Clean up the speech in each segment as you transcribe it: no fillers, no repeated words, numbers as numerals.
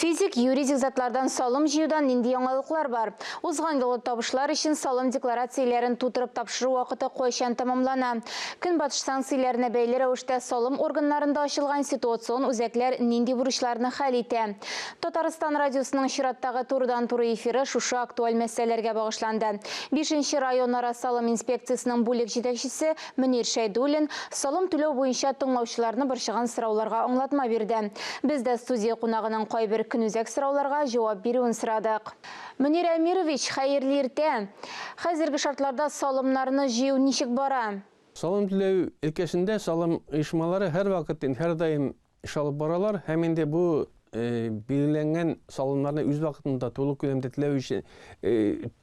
Fizik, юридик затlardan salım жиюдан нинди яңалыклар бар. Узган жылы табышлар için salım декларацияларын тутырып тапшыру вакыты койшан тамамлана. Көнбатыш санкцияларына бәйле рәвештә салым органнарында ачылган ситуацион үзәкләр нинди бурычларны хәл итә. Татарстан радиосының чираттагы турыдан-туры эфиры шушы актуаль мәсьәләләргә багышланды. 5-нче районара салым инспекциясының бүлек җитәкчесе Мөнир Шәйдуллин салым түләү буенча тыңлаучыларны борчыган сорауларга аңлатма бирде. Без дә студия кунагының кайбер күнүзәк сорауларга җавап бирүен сорадык. Мөнир Әмирович, хәерле иртә. Хәзерге шартларда салымнарны җыю ничек бара? Салым түләү өлкәсендә салым оешмалары һәр вакыт, һәр даим эш алып баралар. Һәм инде бу белгеленгән салымнарны үз вакытында толык күләмдә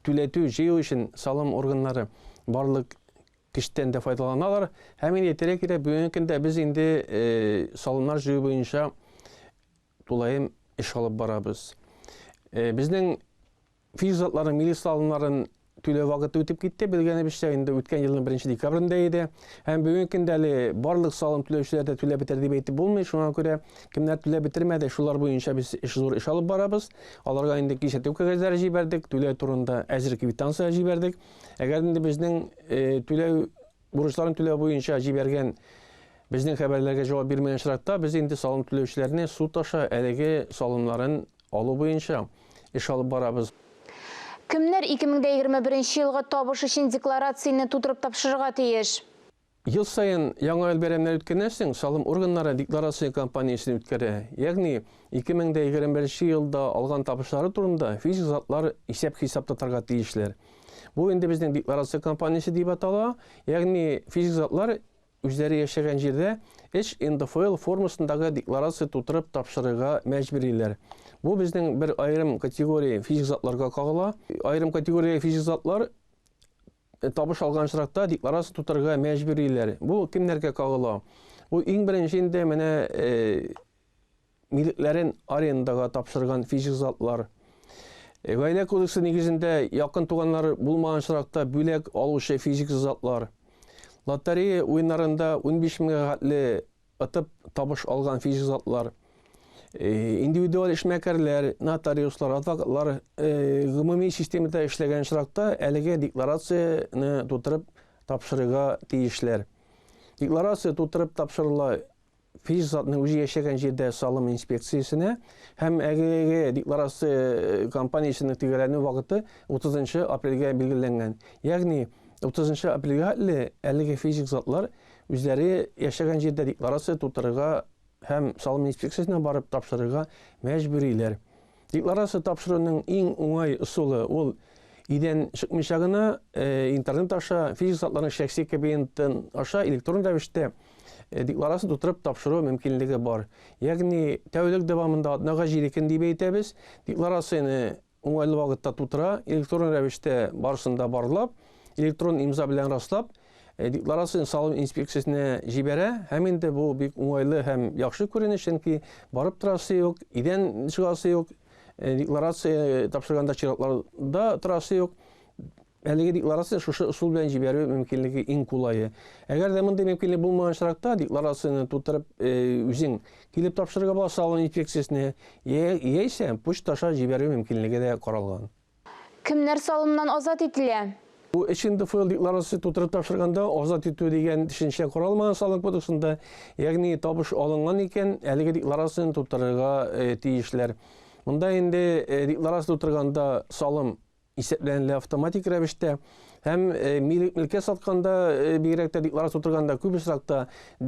түләтү җыю өчен салым органнары барлык киштән дә файдаланалар. Һәм инде терәк бүгенге көндә без инде салымнар җыю буенча тулайым эш алып барабыз. Безнең физик затларның милли салымнарын түләү вакыты үтеп китте. Белгәнебезчә, инде үткән елның 1 декабрендә иде. Һәм бүгенге көндә барлык салым түләүчеләр дә түләп бетерде дип әйтеп булмый. Шуңа күрә кемнәр түләп бетермәде, шулар буенча без зур эш алып барабыз. Аларга инде кисәтү кәгазьләре җибәрдек, түләү турында әзер квитанция җибәрдек. Әгәр инде безнең түләү бурычларын түләү буенча җибәргән безнең хәбәрләргә җавап бирмәгән шартта, без инде салым түләүчеләрне суд аша әлеге салымнарын алу буенча эш алып барабыз. Кемнәр 2021 елга табыш өчен декларацияны тутырып тапшырырга тиеш? Ел сайын яңа ел бәйрәмнәре үткәннән соң салым органнары декларация кампаниясын үткәрә. Ягъни 2021 елда алган табышлары турында физик затлар исәп-хисап тотарга тиешләр. Бу инде безнең декларация кампаниясы дип атала. Ягъни физик затлар үзләре яшәгән җирдә НДФЛ формасындагы декларация тутырып тапшырырга мәҗбүриләр. Бу безнең бер айрым категория физик затларга кагыла. Айрым категория физик затлар табыш алган чиракта декларация тутырырга мәҗбүриләр. Бу кемнәргә кагыла? Бу иң беренче менә милекләрен арендага тапшырган физик затлар. Гаилә кодексы нигезендә якын туганнар булмаган чиракта бүләк алучы физик затлар. Лотерея уеннарында 15 меңгә хәтле атып табыш алган физик затлар. Индивидуаль эшмәкәрләр, нотариуслар, адвокатлар гомуми системада эшләгән чиракта әлеге декларацияны тутырып тапшырырга тиешләр. Декларация тутырып тапшырыла физик затның үзе яшәгән җирдә салым инспекциясенә һәм әлеге декларация кампаниясының төгәлләнү вакыты 30 апрельгә билгеләнгән. Ягъни 30 апрельгә әлеге физик затлар үзләре яшәгән җирдә декларация тутырырга һәм салым инспекциясенә барып тапшырырга мәҗбүриләр. Декларация тапшыруның иң уңай ысулы ул идән чыкмыйча гына интернет аша физик затларның шәхси кабинетын аша электрон рәвештә декларация тутырып тапшыру мөмкинлеге бар. Ягъни тәүлек дәвамында атнага җирекен дип әйтәбез. Декларацияны уңайлы вакытта тутыра, электрон рәвештә барысында барлап, электрон имза белән раслап, декларацияны салым инспекциясенә җибәрә. Һәм инде бу бик уңайлы һәм яхшы күренеш, чөнки барып торасы юк, идән чыгасы юк, декларация тапшырганда чиратларда торасы юк. Әлеге декларация шушы усул белән җибәрү мөмкинлеге иң кулайы. Әгәр дә мондай мөмкинлек булмаган чиракта декларацияны тутырып үзең килеп тапшырырга була салым инспекциясенә яисә почта аша җибәрү мөмкинлеге дә каралган. Кемнәр салымнан азат ителә? Бу НДФЛ декларация тутырып тапшырганда азат итү дигән төшенчә каралмаган салым кодексында, ягъни табыш алынган икән, әлеге декларацияны тутырырга тиешләр. Монда инде декларация тутырганда салым исәпләнелә автоматик рәвештә һәм милкә сатканда бигрәк тә декларация тутырганда күп очракта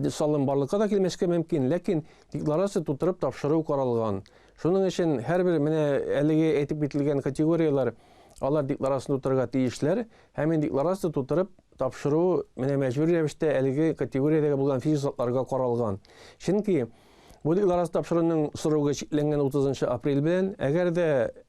салым барлыкка да килмәскә мөмкин, ләкин декларация тутырып тапшыру каралган. Шуның өчен һәрбер менә әлеге әйтеп бетелгән категориялар алар декларацияны тутырырга тиешләр һәм декларация тутырып тапшыру менә мәҗбүри рәвештә әлеге категориядәге булган физик затларга каралган. Чөнки бу декларация тапшыруның срогы чикләнгән 30 апрель белән, әгәр дә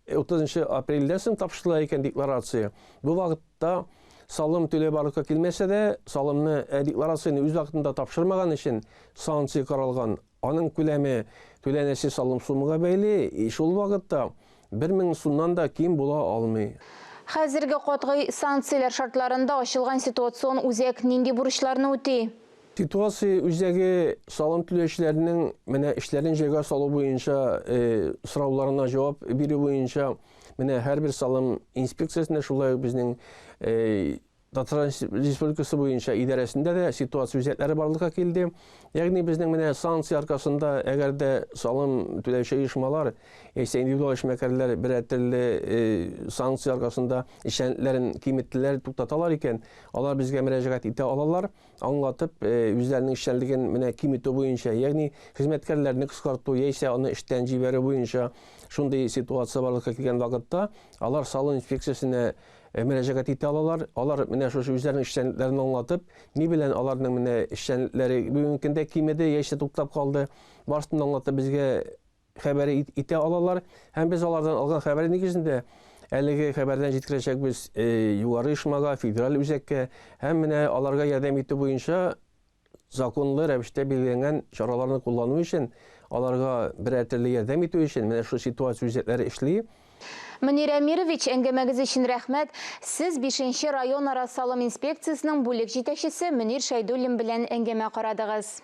30 апрельдән соң тапшырыла икән декларация, бу вакытта салым түләү барлыкка килмәсә дә, салымны декларацияны үз вакытында тапшырмаган өчен санкция каралган. Аның күләме түләнәсе салым суммага бәйле, шул вакытта 1000 сумнан да ким була алмый. Хәзерге катгый санкциялар шартларында ачылган ситуацион үзәк нинди бурычларны үти? Ситуация үзәге салым түләүчеләренең менә эшләрен җайга салу буенча сорауларына җавап бирү буенча менә һәрбер салым инспекциясендә шулай ук безнең Татарстан Республикасы буенча идарәсендә дә ситуация үзәкләре барлыкка килде. Ягъни безнең менә санкция аркасында әгәр дә салым түләүче оешмалар яисә индивидуаль эшмәкәрләр бер төрле санкция аркасында эшчәнлекләрен кыйммәтләр туктаталар икән, алар безгә мөрәҗәгать итә алалар, аңлатып үзләренең эшчәнлеген менә кыйммәте буенча, ягъни хезмәткәрләрне кыскарту яисә аны эштән җибәрү буенча шундый ситуация барлыкка килгән вакытта алар салым инспекциясенә мөрәҗәгать итә алалар. Алар менә шушы үзләренең эшчәнлекләрен аңлатып, ни белән аларның менә эшчәнлекләре бүгенге көндә кимеде яисә туктап калды, барысын аңлатып безгә хәбәр итә алалар. Һәм без алардан алган хәбәр нигезендә әлеге хәбәрдән җиткерәчәкбез югары ишмага, федераль үзәккә һәм менә аларга ярдәм итү буенча законлы рәвештә билгеләнгән чараларны куллану өчен, аларга бер төрле ярдәм итү өчен менә шу ситуация үзәкләре эшли. Мөнир Әмирович, әңгәмәгез өчен рәхмәт. Сез 5-нче район ара салым инспекциясының бүлек җитәкчесе Мөнир Шәйдуллин белән әңгәмә карадыгыз.